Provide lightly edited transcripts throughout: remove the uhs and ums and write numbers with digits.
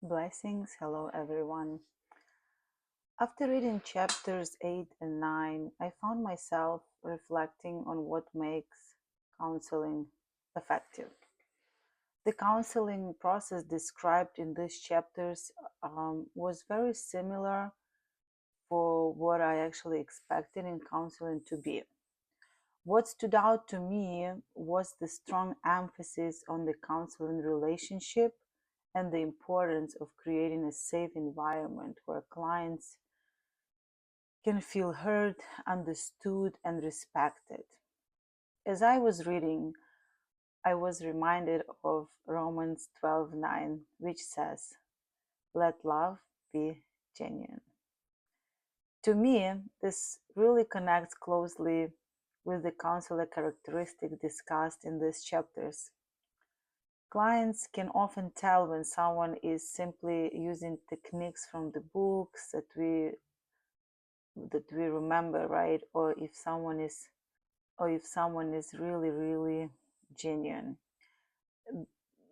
Blessings. Hello, everyone. After reading chapters 8 and 9, I found myself reflecting on what makes counseling effective. The counseling process described in these chapters was very similar for what I actually expected in counseling to be. What stood out to me was the strong emphasis on the counseling relationship and the importance of creating a safe environment where clients can feel heard, understood, and respected. As I was reading, I was reminded of Romans 12:9, which says, "Let love be genuine." To me, this really connects closely with the counselor characteristic discussed in these chapters. Clients can often tell when someone is simply using techniques from the books that we remember, right? Or if someone is really genuine.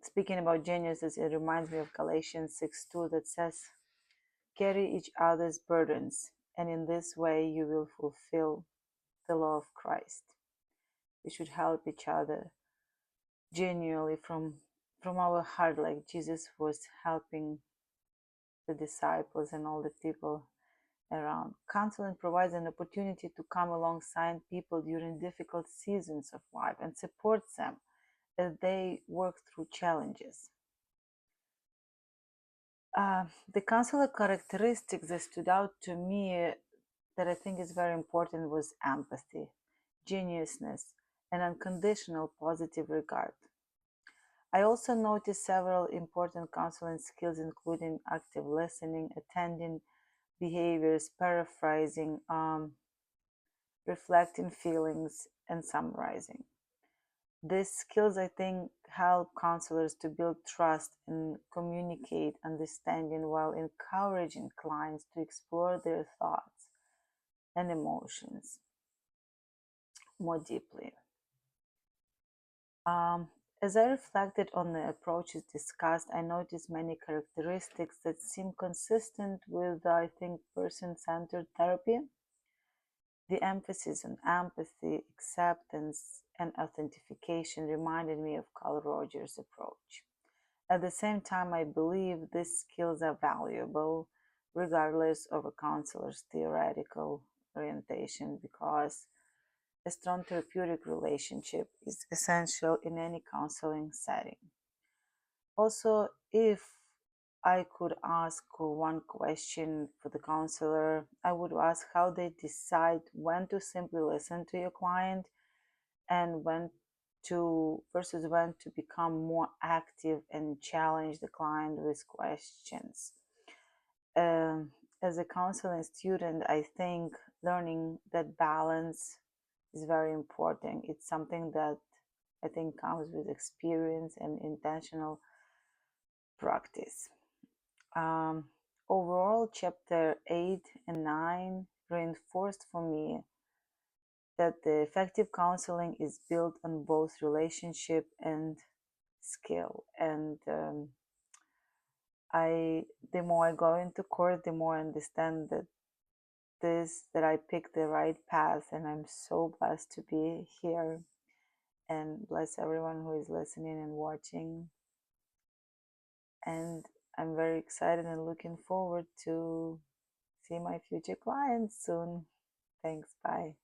Speaking about genuineness, it reminds me of Galatians 6:2 that says, "Carry each other's burdens, and in this way you will fulfill the law of Christ." We should help each other genuinely from our heart, like Jesus was helping the disciples and all the people around. Counseling provides an opportunity to come alongside people during difficult seasons of life and supports them as they work through challenges. The counselor characteristics that stood out to me that I think is very important was empathy, genuineness, and unconditional positive regard. I also noticed several important counseling skills, including active listening, attending behaviors, paraphrasing, reflecting feelings, and summarizing. These skills, I think, help counselors to build trust and communicate understanding while encouraging clients to explore their thoughts and emotions more deeply. As I reflected on the approaches discussed, I noticed many characteristics that seem consistent with, I think, person-centered therapy. The emphasis on empathy, acceptance, and authentication reminded me of Carl Rogers' approach. At the same time, I believe these skills are valuable regardless of a counselor's theoretical orientation because a strong therapeutic relationship is essential in any counseling setting. Also, if I could ask one question for the counselor, I would ask how they decide when to simply listen to your client and when to become more active and challenge the client with questions. As a counseling student, I think learning that balance is very important. It's something that I think comes with experience and intentional practice. Overall, chapter 8 and 9 reinforced for me that the effective counseling is built on both relationship and skill. And the more I go into court, the more I understand that I picked the right path, and I'm so blessed to be here. And bless everyone who is listening and watching. And I'm very excited and looking forward to see my future clients soon. Thanks. Bye.